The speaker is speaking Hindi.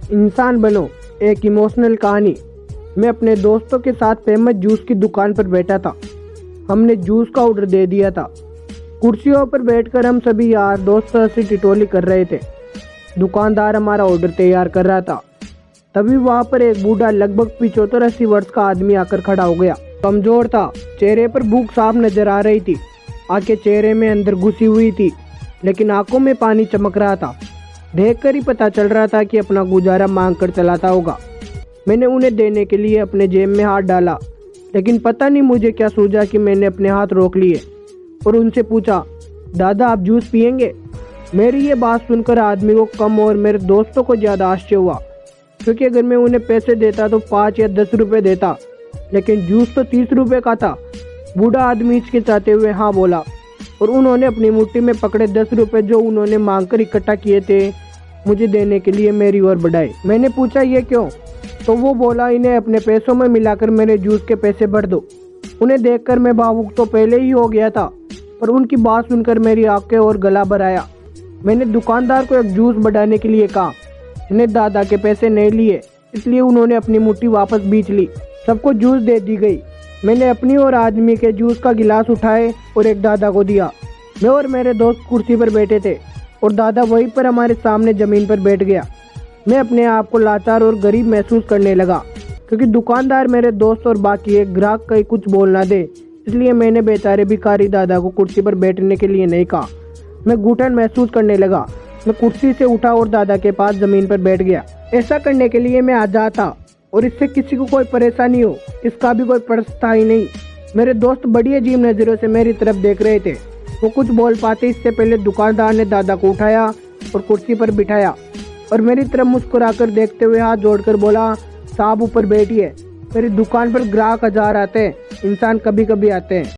इंसान बनो, एक इमोशनल कहानी। मैं अपने दोस्तों के साथ फेमस जूस की दुकान पर बैठा था। हमने जूस का ऑर्डर दे दिया था। कुर्सियों पर बैठकर हम सभी यार दोस्त हंसी टिटोली कर रहे थे। दुकानदार हमारा ऑर्डर तैयार कर रहा था। तभी वहाँ पर एक बूढ़ा लगभग 75-80 वर्ष का आदमी आकर खड़ा हो गया। कमजोर था, चेहरे पर भूख साफ नजर आ रही थी। आंखें चेहरे में अंदर घुसी हुई थी, लेकिन आंखों में पानी चमक रहा था। देखकर ही पता चल रहा था कि अपना गुजारा मांग कर चलाता होगा। मैंने उन्हें देने के लिए अपने जेब में हाथ डाला, लेकिन पता नहीं मुझे क्या सूझा कि मैंने अपने हाथ रोक लिए और उनसे पूछा, दादा आप जूस पियेंगे? मेरी ये बात सुनकर आदमी को कम और मेरे दोस्तों को ज़्यादा आश्चर्य हुआ, क्योंकि अगर मैं उन्हें पैसे देता तो 5 या 10 रुपये देता, लेकिन जूस तो 30 रुपये का था। बूढ़ा आदमी हिचकिचाते हुए हाँ बोला और उन्होंने अपनी मुट्ठी में पकड़े 10 रुपये जो उन्होंने मांगकर इकट्ठा किए थे मुझे देने के लिए मेरी ओर बढ़ाए। मैंने पूछा ये क्यों? तो वो बोला, इन्हें अपने पैसों में मिलाकर मेरे जूस के पैसे भर दो। उन्हें देखकर मैं भावुक तो पहले ही हो गया था, पर उनकी बात सुनकर मेरी आंखें और गला भर आया। मैंने दुकानदार को एक जूस बढ़ाने के लिए कहा। उन्हें दादा के पैसे नहीं लिए, इसलिए उन्होंने अपनी मुट्ठी वापस बीच ली। सबको जूस दे दी गई। मैंने अपनी और आदमी के जूस का गिलास उठाए और एक दादा को दिया। मैं और मेरे दोस्त कुर्सी पर बैठे थे और दादा वहीं पर हमारे सामने ज़मीन पर बैठ गया। मैं अपने आप को लाचार और गरीब महसूस करने लगा, क्योंकि दुकानदार मेरे दोस्त और बाकी एक ग्राहक कहीं कुछ बोल ना दे, इसलिए मैंने बेचारे भिखारी दादा को कुर्सी पर बैठने के लिए नहीं कहा। मैं घुटन महसूस करने लगा। मैं कुर्सी से उठा और दादा के पास ज़मीन पर बैठ गया। ऐसा करने के लिए मैं आज़ाद था और इससे किसी को कोई परेशानी हो इसका भी कोई प्रश्न था ही नहीं। मेरे दोस्त बड़ी अजीब नज़रों से मेरी तरफ देख रहे थे। वो कुछ बोल पाते इससे पहले दुकानदार ने दादा को उठाया और कुर्सी पर बिठाया और मेरी तरफ मुस्कुराकर देखते हुए हाथ जोड़कर बोला, साहब ऊपर बैठिए, मेरी दुकान पर ग्राहक हजार आते हैं, इंसान कभी कभी आते हैं।